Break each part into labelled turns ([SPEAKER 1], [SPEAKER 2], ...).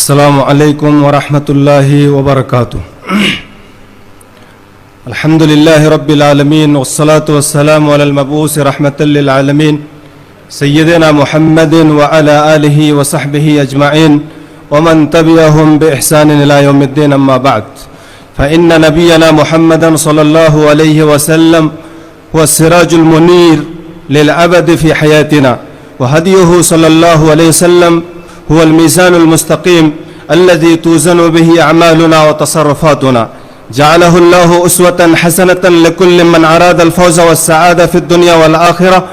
[SPEAKER 1] السلام عليكم ورحمة الله وبركاته. الحمد لله رب العالمين، والصلاة والسلام على المبعوث رحمة للعالمين سيدنا محمد وعلى آله وصحبه أجمعين ومن تبعهم بإحسان إلى يوم الدين. أما بعد، فإن نبينا محمدا صلى الله عليه وسلم هو السراج المنير للعبد في حياتنا، وهديه صلى الله عليه وسلم هو الميزان المستقيم الذي توزن به أعمالنا وتصرفاتنا. جعله الله أسوة حسنة لكل من أراد الفوز والسعادة في الدنيا والآخرة.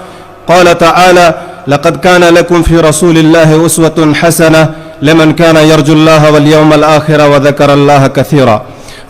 [SPEAKER 1] قال تعالى: لقد كان لكم في رسول الله أسوة حسنة لمن كان يرجو الله واليوم الآخر وذكر الله كثيرا.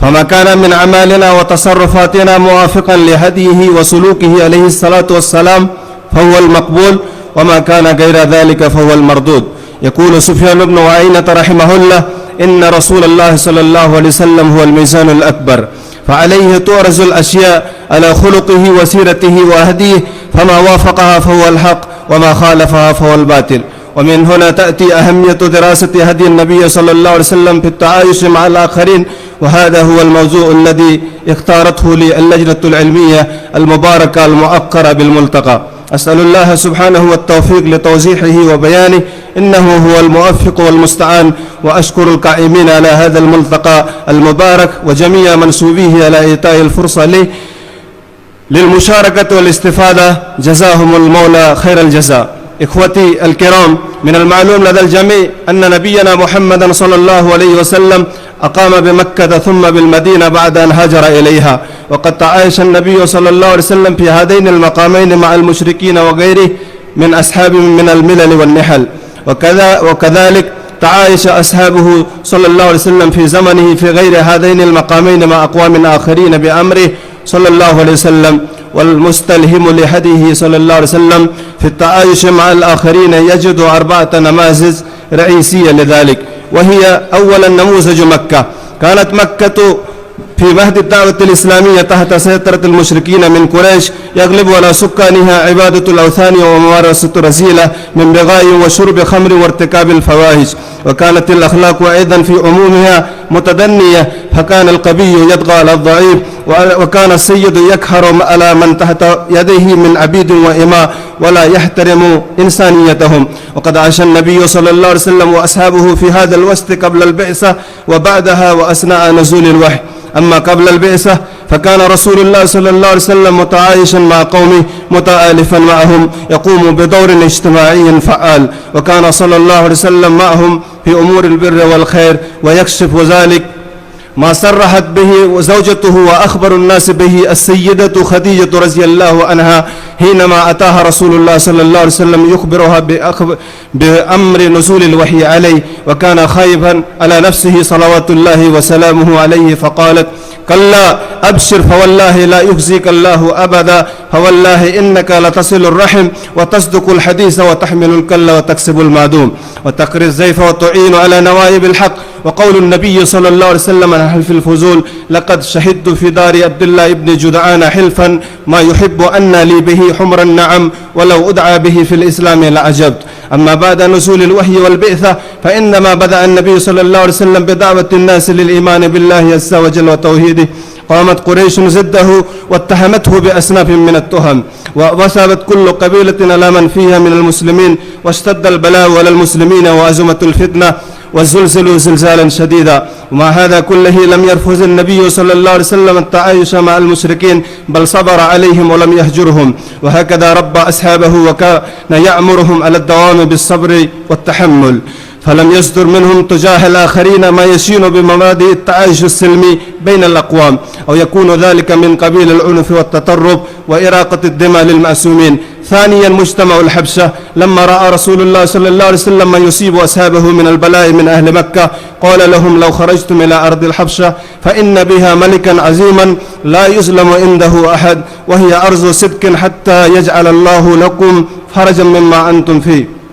[SPEAKER 1] فما كان من أعمالنا وتصرفاتنا موافقا لهديه وسلوكه عليه الصلاة والسلام فهو المقبول، وما كان غير ذلك فهو المردود. يقول سفيان بن عيينة رحمه الله: إن رسول الله صلى الله عليه وسلم هو الميزان الأكبر، فعليه تعرض الأشياء على خلقه وسيرته وهديه، فما وافقها فهو الحق وما خالفها فهو الباطل. ومن هنا تأتي أهمية دراسة هدي النبي صلى الله عليه وسلم في التعايش مع الآخرين، وهذا هو الموضوع الذي اختارته لي اللجنة العلمية المباركة المؤقرة بالملتقى. أسأل الله سبحانه والتوفيق لتوضيحه وبيانه، إنه هو الموفق والمستعان. وأشكر القائمين على هذا الملتقى المبارك وجميع منسوبيه على إيتاء الفرصة لي للمشاركة والاستفادة، جزاهم المولى خير الجزاء. إخوتي الكرام، من المعلوم لدى الجميع أن نبينا محمدا صلى الله عليه وسلم أقام بمكة ثم بالمدينة بعد أن هاجر إليها، وقد تعايش النبي صلى الله عليه وسلم في هذين المقامين مع المشركين وغيره من أصحاب من الملل والنحل، وكذلك تعايش أصحابه صلى الله عليه وسلم في زمنه في غير هذين المقامين مع أقوام آخرين بأمره صلى الله عليه وسلم. والمستلهم لهديه صلى الله عليه وسلم في التعايش مع الآخرين يجد 4 نماذج رئيسية لذلك، وهي: أولا نموذج مكة. كانت مكة في مهد الدعوة الإسلامية تحت سيطرة المشركين من قريش، يغلب على سكانها عبادة الأوثان وممارسة رذيلة من بغاء وشرب خمر وارتكاب الفواحش، وكانت الأخلاق أيضا في عمومها متدنية، فكان القوي يطغى على الضعيف، وكان السيد يقهر على من تحت يديه من عبيد وإماء ولا يحترم إنسانيتهم. وقد عاش النبي صلى الله عليه وسلم وأصحابه في هذا الوسط قبل البعثة وبعدها وأثناء نزول الوحي. أما قبل البعثة فكان رسول الله صلى الله عليه وسلم متعايشا مع قومه متآلفا معهم، يقوم بدور اجتماعي فعال، وكان صلى الله عليه وسلم معهم في أمور البر والخير، ويكشف ذلك ما صرحت به زوجته وأخبر الناس به السيدة خديجة رضي الله عنها حينما أتاها رسول الله صلى الله عليه وسلم يخبرها بأمر نزول الوحي عليه، وكان خائفا على نفسه صلوات الله وسلامه عليه، فقالت: كلا أبشر فوالله لا يخزيك الله أبدا، فوالله إنك لتصل الرحم وتصدق الحديث وتحمل الكل وتكسب المعدوم وتقري الزيف وتعين على نوائب الحق. وقول النبي صلى الله عليه وسلم عن حلف الفضول: لقد شهدت في دار عبد الله بن جدعان حلفا ما يحب أن لي به حمر النعم، ولو أدعى به في الإسلام لعجبت. أما بعد نزول الوحي والبعثة فإنما بدأ النبي صلى الله عليه وسلم بدعوة الناس للإيمان بالله عز وجل وتوحيده. قامت قريش ضده واتهمته بأصناف من التهم، ووثبت كل قبيلة على من فيها من المسلمين، واشتد البلاء على المسلمين وأزمة الفتنة وزلزلوا زلزالا شديدا. ومع هذا كله لم يرفض النبي صلى الله عليه وسلم التعايش مع المشركين، بل صبر عليهم ولم يهجرهم، وهكذا ربى أصحابه وكان يأمرهم على الدوام بالصبر والتحمل، فلم يصدر منهم تجاه الآخرين ما يشين بمبادئ التعايش السلمي بين الأقوام، أو يكون ذلك من قبيل العنف والتطرف وإراقة الدماء للمعصومين. ثانيا مجتمع الحبشة، لما رأى رسول الله صلى الله عليه وسلم ما يصيب أصحابه من البلاء من أهل مكة، قال لهم: لو خرجتم إلى أرض الحبشة فإن بها ملكا عظيما لا يظلم عنده أحد، وهي أرض صدق حتى يجعل الله لكم فرجا مما أنتم فيه.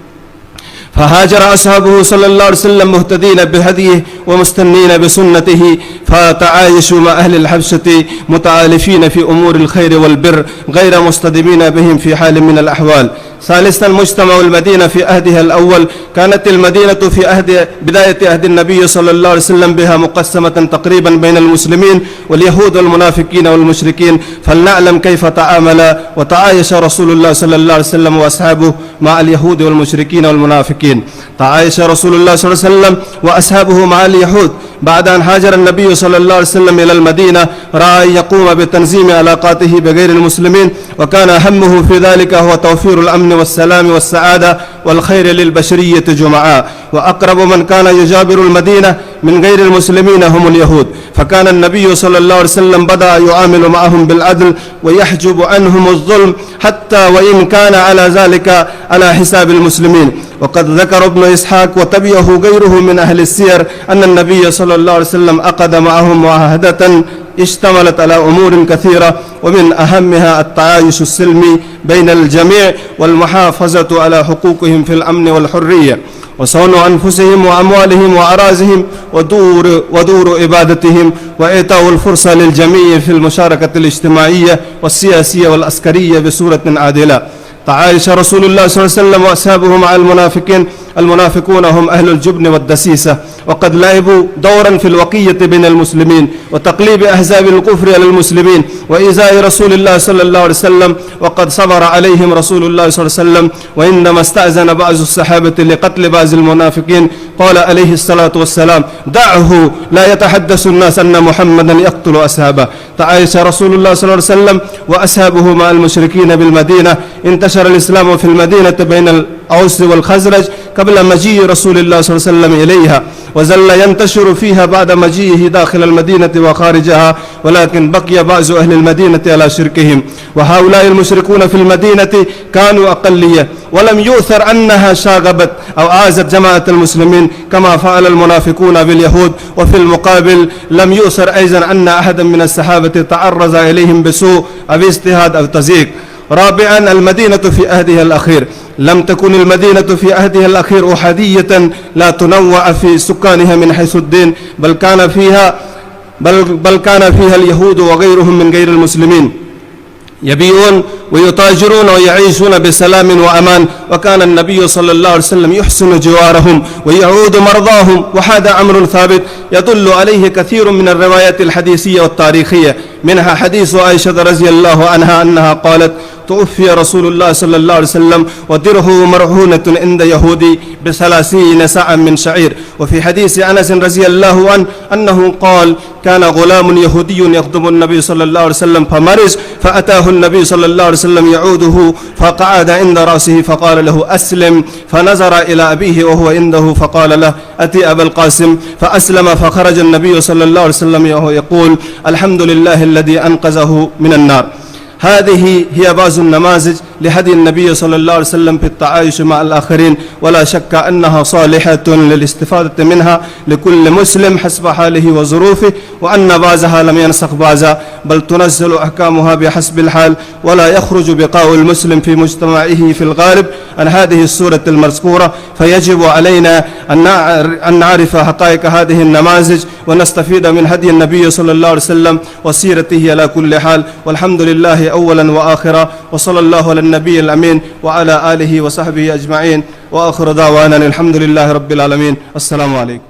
[SPEAKER 1] فهاجر أصحابه صلى الله عليه وسلم مهتدين بهديه ومستنين بسنته، فتعايشوا مع أهل الحبشة متآلفين في أمور الخير والبر غير مصطدمين بهم في حال من الأحوال. ثالثا مجتمع المدينة في عهدها الأول. كانت المدينة في بداية عهد النبي صلى الله عليه وسلم بها مقسمة تقريبا بين المسلمين واليهود والمنافقين والمشركين، فلنعلم كيف تعامل وتعايش رسول الله صلى الله عليه وسلم وأصحابه مع اليهود والمشركين والمنافقين. تعايش رسول الله صلى الله عليه وسلم وأصحابه مع اليهود بعد أن هاجر النبي صلى الله عليه وسلم إلى المدينة. رأى أن يقوم بتنظيم علاقاته بغير المسلمين، وكان همه في ذلك هو توفير الأمن والسلام والسعادة والخير للبشرية جمعاء. وأقرب من كان يجابر المدينة من غير المسلمين هم اليهود، فكان النبي صلى الله عليه وسلم بدأ يعامل معهم بالعدل ويحجب عنهم الظلم حتى وإن كان على ذلك على حساب المسلمين. وقد ذكر ابن إسحاق وتبعه غيره من أهل السير أن النبي صلى الله عليه وسلم عقد معهم معاهدة اشتملت على أمور كثيرة، ومن أهمها التعايش السلمي بين الجميع والمحافظة على حقوقهم في الأمن والحرية وصون أنفسهم وأموالهم وأراضيهم ودور عبادتهم، وإعطاء الفرصة للجميع في المشاركة الاجتماعية والسياسية والعسكرية بصورة عادلة. تعايش رسول الله صلى الله عليه وسلم وأصحابه مع المنافقين. المنافقون هم أهل الجبن والدسيسة، وقد لعبوا دورا في الوقية بين المسلمين وتقليب أحزاب الكفر على المسلمين وإيذاء رسول الله صلى الله عليه وسلم، وقد صبر عليهم رسول الله صلى الله عليه وسلم. وإنما استأذن بعض الصحابة لقتل بعض المنافقين قال عليه الصلاة والسلام: دعه لا يتحدث الناس أن محمدا يقتل أصحابه. تعايش رسول الله صلى الله عليه وسلم وأصحابه مع المشركين بالمدينة. انتشر الإسلام في المدينة بين الأوس والخزرج قبل مجيء رسول الله صلى الله عليه وسلم إليها، وظل ينتشر فيها بعد مجيئه داخل المدينة وخارجها، ولكن بقي بعض أهل المدينة على شركهم. وهؤلاء المشركون في المدينة كانوا أقلية، ولم يؤثر أنها شاغبت أو آذت جماعة المسلمين كما فعل المنافقون باليهود. وفي المقابل لم يؤثر أيضا أن أحدا من الصحابة تعرض إليهم بسوء أو اجتهاد أو تزييق. رابعا المدينة في عهدها الأخير. لم تكن المدينة في عهدها الأخير أحادية لا تنوع في سكانها من حيث الدين، بل كان فيها اليهود وغيرهم من غير المسلمين يبيعون ويتاجرون ويعيشون بسلام وأمان. وكان النبي صلى الله عليه وسلم يحسن جوارهم ويعود مرضاهم، وهذا أمر ثابت يدل عليه كثير من الروايات الحديثية والتاريخية، منها حديث عائشة رضي الله عنها أنها قالت: توفي رسول الله صلى الله عليه وسلم ودره مرهونة عند يهودي ب30 ساعة من شعير. وفي حديث أنس رضي الله عنه أنه قال: كان غلام يهودي يخدم النبي صلى الله عليه وسلم فمرض، فأتاه النبي صلى الله عليه وسلم يعوده، فقعد عند رأسه فقال له: أسلم. فنظر إلى أبيه وهو عنده فقال له: أتي أبا القاسم. فأسلم، فخرج النبي صلى الله عليه وسلم وهو يقول: الحمد لله الذي أنقذه من النار. هذه هي بعض النماذج لهدي النبي صلى الله عليه وسلم في التعايش مع الآخرين، ولا شك أنها صالحة للاستفادة منها لكل مسلم حسب حاله وظروفه، وأن بعضها لم ينسخ بعضا بل تنزل أحكامها بحسب الحال، ولا يخرج بقاء المسلم في مجتمعه في الغالب عن هذه السورة المذكورة. فيجب علينا أن نعرف حقائق هذه النماذج ونستفيد من هدي النبي صلى الله عليه وسلم وسيرته على كل حال. والحمد لله أولا وآخرا، وصلى الله على النبي الأمين وعلى آله وصحبه أجمعين، وآخر دعوانا الحمد لله رب العالمين. السلام عليكم.